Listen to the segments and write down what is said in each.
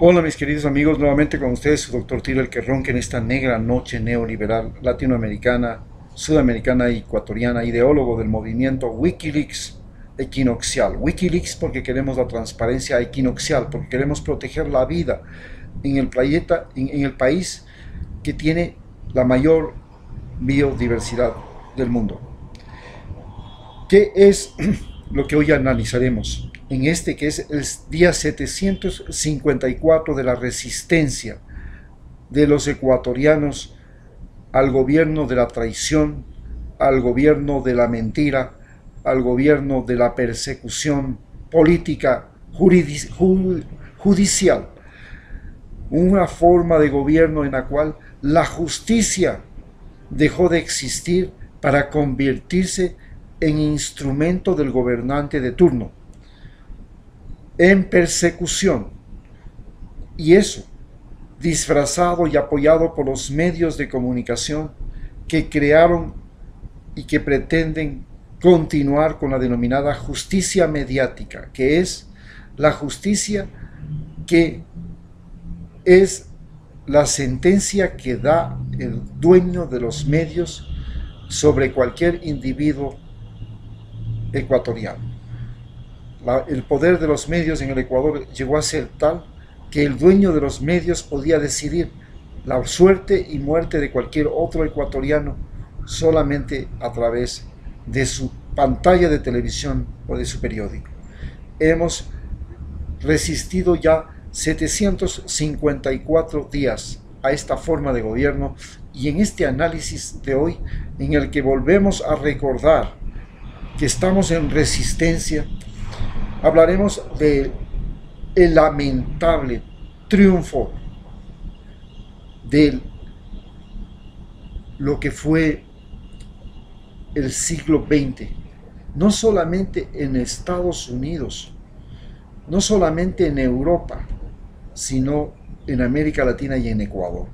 Hola mis queridos amigos, nuevamente con ustedes su doctor Tiro el que ronca en esta negra noche neoliberal latinoamericana, sudamericana y ecuatoriana, ideólogo del movimiento Wikileaks equinoccial. Wikileaks porque queremos la transparencia equinoccial, porque queremos proteger la vida en el planeta, en el país que tiene la mayor biodiversidad del mundo. ¿Qué es lo que hoy analizaremos en este que es el día 754 de la resistencia de los ecuatorianos al gobierno de la traición, al gobierno de la mentira, al gobierno de la persecución política judicial? Una forma de gobierno en la cual la justicia dejó de existir para convertirse en instrumento del gobernante de turno, en persecución, y eso disfrazado y apoyado por los medios de comunicación que crearon y que pretenden continuar con la denominada justicia mediática, que es la justicia que es la sentencia que da el dueño de los medios sobre cualquier individuo ecuatoriano. El poder de los medios en el Ecuador llegó a ser tal que el dueño de los medios podía decidir la suerte y muerte de cualquier otro ecuatoriano solamente a través de su pantalla de televisión o de su periódico. Hemos resistido ya 754 días a esta forma de gobierno, y en este análisis de hoy, en el que volvemos a recordar que estamos en resistencia, hablaremos de el lamentable triunfo de lo que fue el siglo XX, no solamente en Estados Unidos, no solamente en Europa, sino en América Latina y en Ecuador.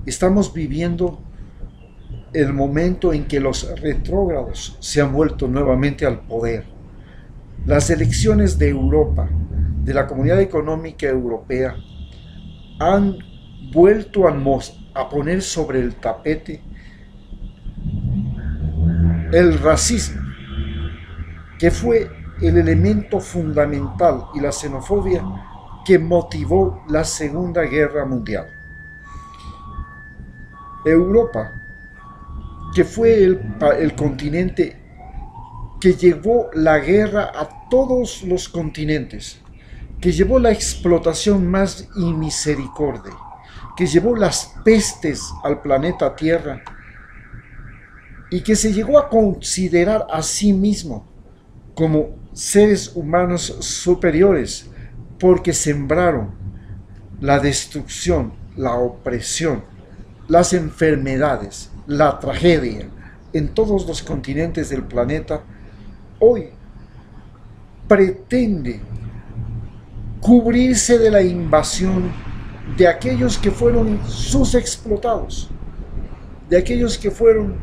Estamos viviendo el momento en que los retrógrados se han vuelto nuevamente al poder. Las elecciones de Europa, de la Comunidad Económica Europea, han vuelto a poner sobre el tapete el racismo, que fue el elemento fundamental, y la xenofobia que motivó la Segunda Guerra Mundial. Europa, que fue el continente que llevó la guerra a todos los continentes, que llevó la explotación más inmisericordia, que llevó las pestes al planeta Tierra, y que se llegó a considerar a sí mismo como seres humanos superiores, porque sembraron la destrucción, la opresión, las enfermedades, la tragedia en todos los continentes del planeta. Hoy pretende cubrirse de la invasión de aquellos que fueron sus explotados, de aquellos que fueron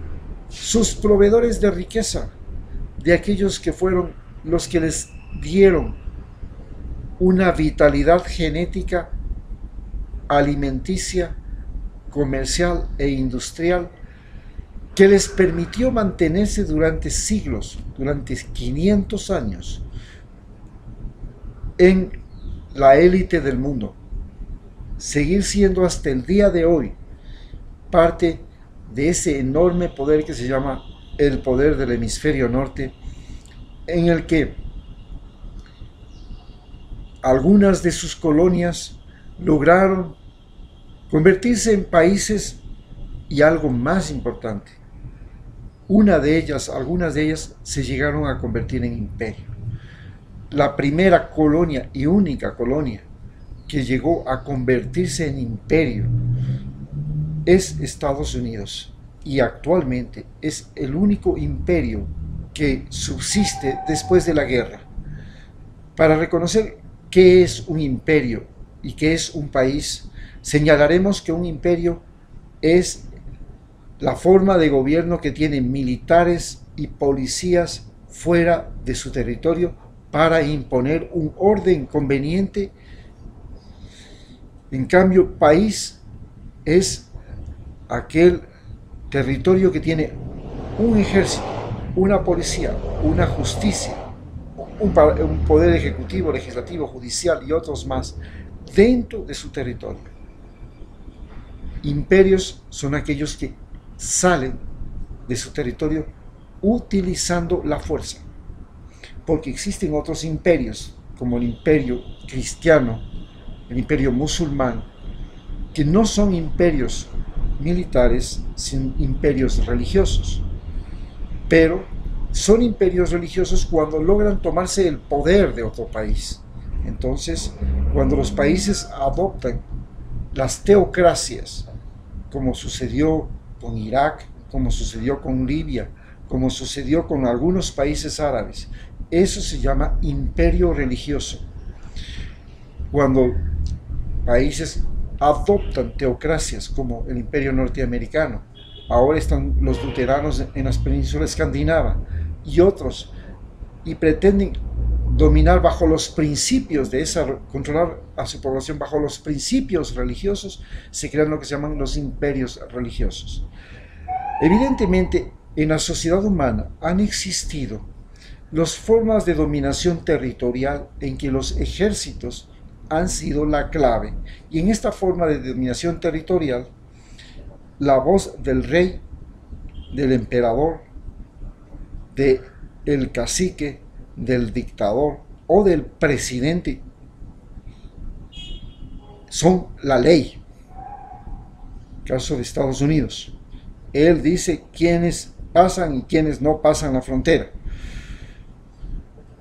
sus proveedores de riqueza, de aquellos que fueron los que les dieron una vitalidad genética, alimenticia, comercial e industrial, que les permitió mantenerse durante siglos, durante 500 años, en la élite del mundo, seguir siendo hasta el día de hoy parte de ese enorme poder que se llama el poder del hemisferio norte, en el que algunas de sus colonias lograron convertirse en países, y algo más importante, algunas de ellas se llegaron a convertir en imperio. La primera colonia y única colonia que llegó a convertirse en imperio es Estados Unidos, y actualmente es el único imperio que subsiste después de la guerra. Para reconocer qué es un imperio y qué es un país, señalaremos que un imperio es la forma de gobierno que tienen militares y policías fuera de su territorio para imponer un orden conveniente En cambio, país es aquel territorio que tiene un ejército, una policía, una justicia, un poder ejecutivo, legislativo, judicial y otros más dentro de su territorio. Imperios son aquellos que salen de su territorio utilizando la fuerza, porque existen otros imperios, como el imperio cristiano, el imperio musulmán, que no son imperios militares, sino imperios religiosos, pero son imperios religiosos cuando logran tomarse el poder de otro país. Entonces, cuando los países adoptan las teocracias, como sucedió con Irak, como sucedió con Libia, como sucedió con algunos países árabes, eso se llama imperio religioso. Cuando países adoptan teocracias como el imperio norteamericano, ahora están los luteranos en las penínsulas escandinavas y otros, y pretenden dominar bajo los principios de esa, controlar a su población bajo los principios religiosos, se crean lo que se llaman los imperios religiosos. Evidentemente, en la sociedad humana han existido las formas de dominación territorial en que los ejércitos han sido la clave, y en esta forma de dominación territorial, la voz del rey, del emperador, del cacique, del dictador o del presidente son la ley. Caso de Estados Unidos, él dice quiénes pasan y quiénes no pasan la frontera,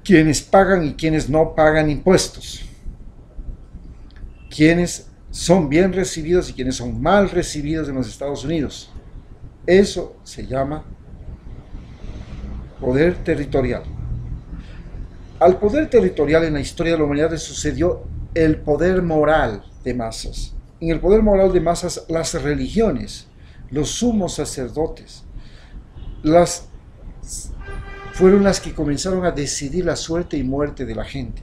quiénes pagan y quiénes no pagan impuestos, quiénes son bien recibidos y quienes son mal recibidos en los Estados Unidos. Eso se llama poder territorial. Al poder territorial en la historia de la humanidad le sucedió el poder moral de masas. En el poder moral de masas, las religiones, los sumos sacerdotes, fueron las que comenzaron a decidir la suerte y muerte de la gente.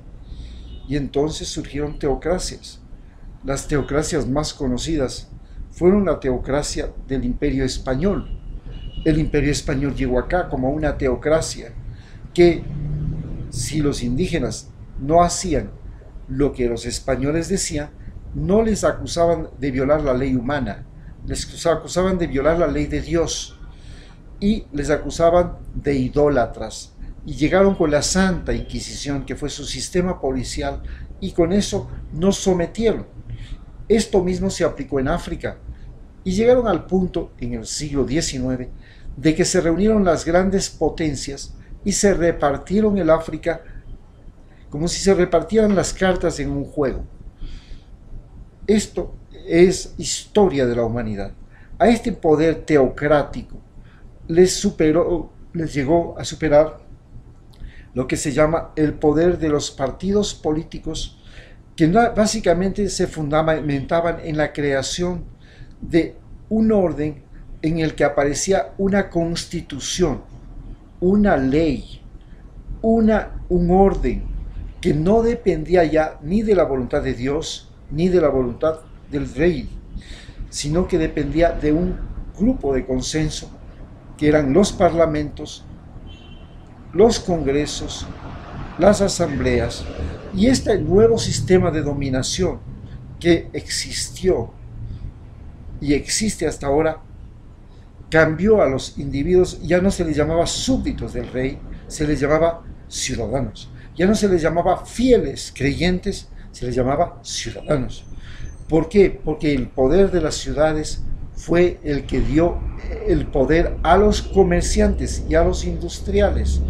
Y entonces surgieron teocracias. Las teocracias más conocidas fueron la teocracia del Imperio Español. El Imperio Español llegó acá como una teocracia que, si los indígenas no hacían lo que los españoles decían, no les acusaban de violar la ley humana, les acusaban de violar la ley de Dios y les acusaban de idólatras. Y llegaron con la Santa Inquisición, que fue su sistema policial, y con eso nos sometieron. Esto mismo se aplicó en África, y llegaron al punto en el siglo XIX de que se reunieron las grandes potencias y se repartieron el África como si se repartieran las cartas en un juego. Esto es historia de la humanidad. A este poder teocrático les llegó a superar lo que se llama el poder de los partidos políticos, que básicamente se fundamentaban en la creación de un orden en el que aparecía una constitución, una ley, un orden que no dependía ya ni de la voluntad de Dios ni de la voluntad del rey, sino que dependía de un grupo de consenso que eran los parlamentos, los congresos, las asambleas, y este nuevo sistema de dominación que existió y existe hasta ahora cambió a los individuos. Ya no se les llamaba súbditos del rey, se les llamaba ciudadanos. Ya no se les llamaba fieles creyentes, se les llamaba ciudadanos. ¿Por qué? Porque el poder de las ciudades fue el que dio el poder a los comerciantes y a los industriales,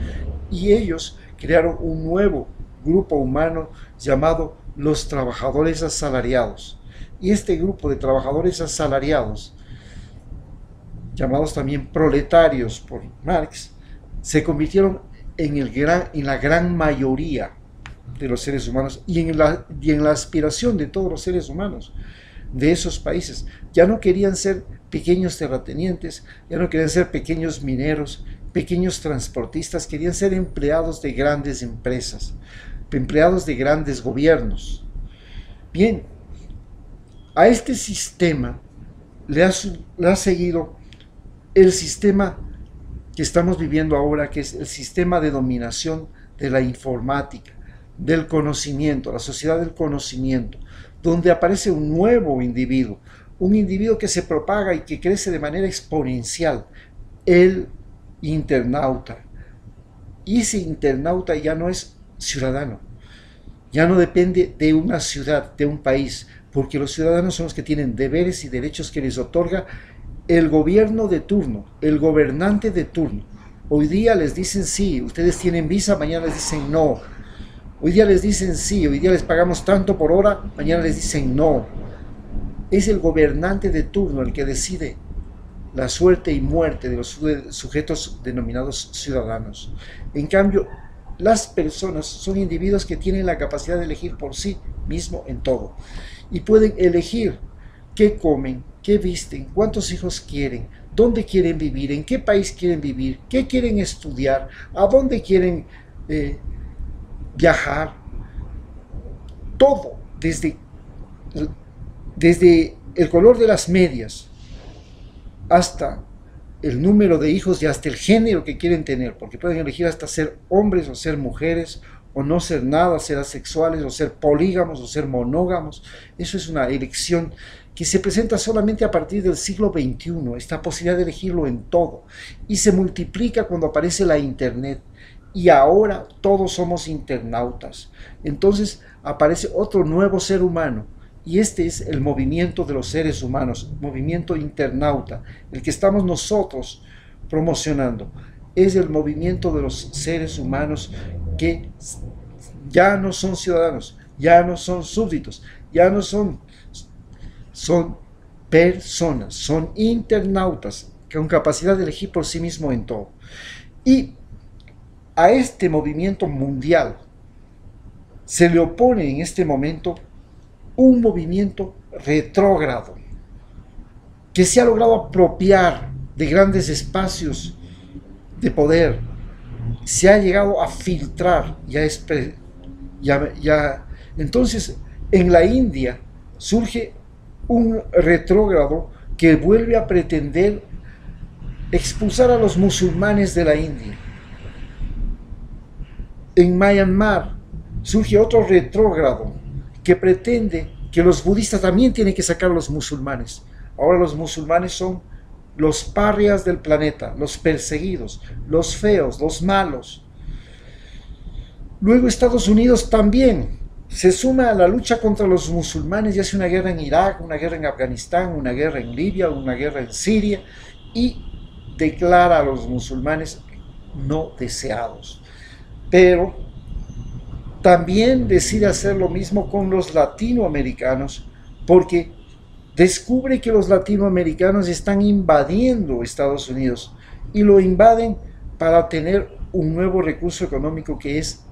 y ellos crearon un nuevo grupo humano llamado los trabajadores asalariados. Y este grupo de trabajadores asalariados, llamados también proletarios por Marx, se convirtieron en la gran mayoría de los seres humanos y en la aspiración de todos los seres humanos de esos países. Ya no querían ser pequeños terratenientes, ya no querían ser pequeños mineros, pequeños transportistas, querían ser empleados de grandes empresas, empleados de grandes gobiernos. Bien, A este sistema le ha seguido el sistema que estamos viviendo ahora, que es el sistema de dominación de la informática, del conocimiento, la sociedad del conocimiento, donde aparece un nuevo individuo, un individuo que se propaga y que crece de manera exponencial, el internauta. Y ese internauta ya no es ciudadano, ya no depende de una ciudad, de un país, porque los ciudadanos son los que tienen deberes y derechos que les otorga el gobierno de turno, el gobernante de turno. Hoy día les dicen sí, ustedes tienen visa, mañana les dicen no. Hoy día les dicen sí, hoy día les pagamos tanto por hora, mañana les dicen no. Es el gobernante de turno el que decide la suerte y muerte de los sujetos denominados ciudadanos. En cambio, las personas son individuos que tienen la capacidad de elegir por sí mismo en todo. Y pueden elegir qué comen, qué visten, cuántos hijos quieren, dónde quieren vivir, en qué país quieren vivir, qué quieren estudiar, a dónde quieren viajar. Todo, desde el color de las medias hasta el número de hijos y hasta el género que quieren tener, porque pueden elegir hasta ser hombres o ser mujeres, o no ser nada, ser asexuales, o ser polígamos, o ser monógamos. Eso es una elección que se presenta solamente a partir del siglo XXI, esta posibilidad de elegirlo en todo, y se multiplica cuando aparece la internet, y ahora todos somos internautas. Entonces aparece otro nuevo ser humano, y este es el movimiento de los seres humanos, movimiento internauta, el que estamos nosotros promocionando. Es el movimiento de los seres humanos que ya no son ciudadanos, ya no son súbditos, ya no son personas, son internautas con capacidad de elegir por sí mismo en todo. Y a este movimiento mundial se le opone en este momento un movimiento retrógrado que se ha logrado apropiar de grandes espacios de poder, se ha llegado a filtrar, entonces en la India surge un retrógrado que vuelve a pretender expulsar a los musulmanes de la India. En Myanmar surge otro retrógrado que pretende que los budistas también tienen que sacar a los musulmanes. Ahora los musulmanes son los parias del planeta, los perseguidos, los feos, los malos. Luego Estados Unidos también se suma a la lucha contra los musulmanes y hace una guerra en Irak, una guerra en Afganistán, una guerra en Libia, una guerra en Siria, y declara a los musulmanes no deseados. Pero también decide hacer lo mismo con los latinoamericanos, porque descubre que los latinoamericanos están invadiendo Estados Unidos y lo invaden para tener un nuevo recurso económico que es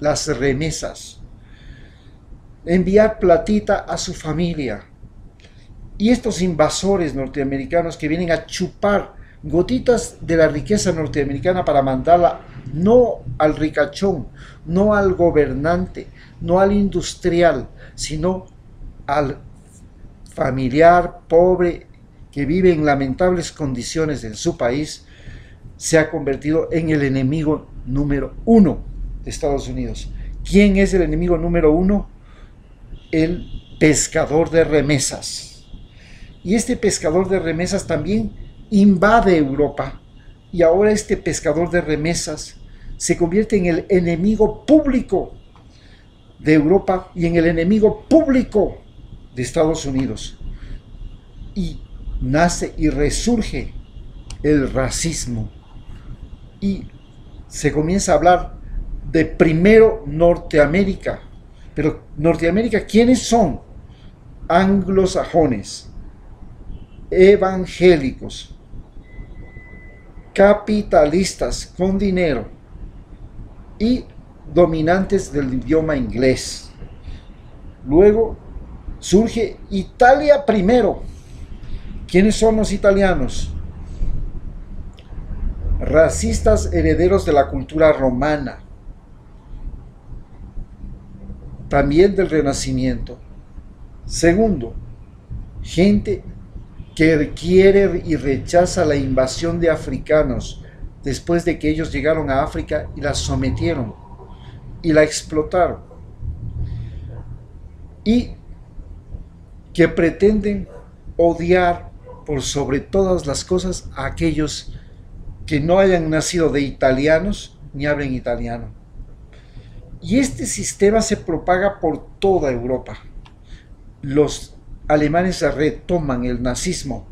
las remesas. Enviar platita a su familia. Y estos invasores norteamericanos que vienen a chupar gotitas de la riqueza norteamericana para mandarla no al ricachón, no al gobernante, no al industrial, sino al familiar pobre que vive en lamentables condiciones en su país, se ha convertido en el enemigo número uno de Estados Unidos. ¿Quién es el enemigo número uno? El pescador de remesas. Y este pescador de remesas también invade Europa, y ahora este pescador de remesas se convierte en el enemigo público de Europa y en el enemigo público de Estados Unidos. Y nace y resurge el racismo, y se comienza a hablar de primero Norteamérica. Pero Norteamérica, ¿quiénes son? Anglosajones, evangélicos, capitalistas con dinero y dominantes del idioma inglés. Luego surge Italia primero. ¿Quiénes son los italianos? Racistas herederos de la cultura romana, también del Renacimiento. Segundo, gente que quiere y rechaza la invasión de africanos después de que ellos llegaron a África y la sometieron y la explotaron, y que pretenden odiar por sobre todas las cosas a aquellos que no hayan nacido de italianos ni hablen italiano. Y este sistema se propaga por toda Europa. Los alemanes retoman el nazismo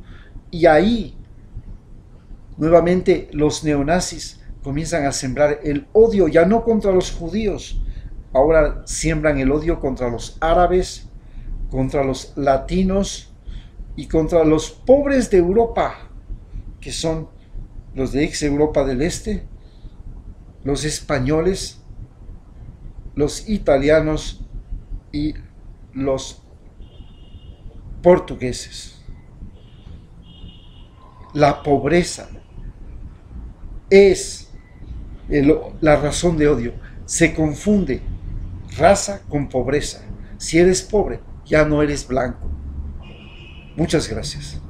y ahí nuevamente los neonazis comienzan a sembrar el odio, ya no contra los judíos, ahora siembran el odio contra los árabes, contra los latinos y contra los pobres de Europa, que son los de ex Europa del Este, los españoles, los italianos y los portugueses. La pobreza es la razón de odio. Se confunde raza con pobreza. Si eres pobre, ya no eres blanco. Muchas gracias.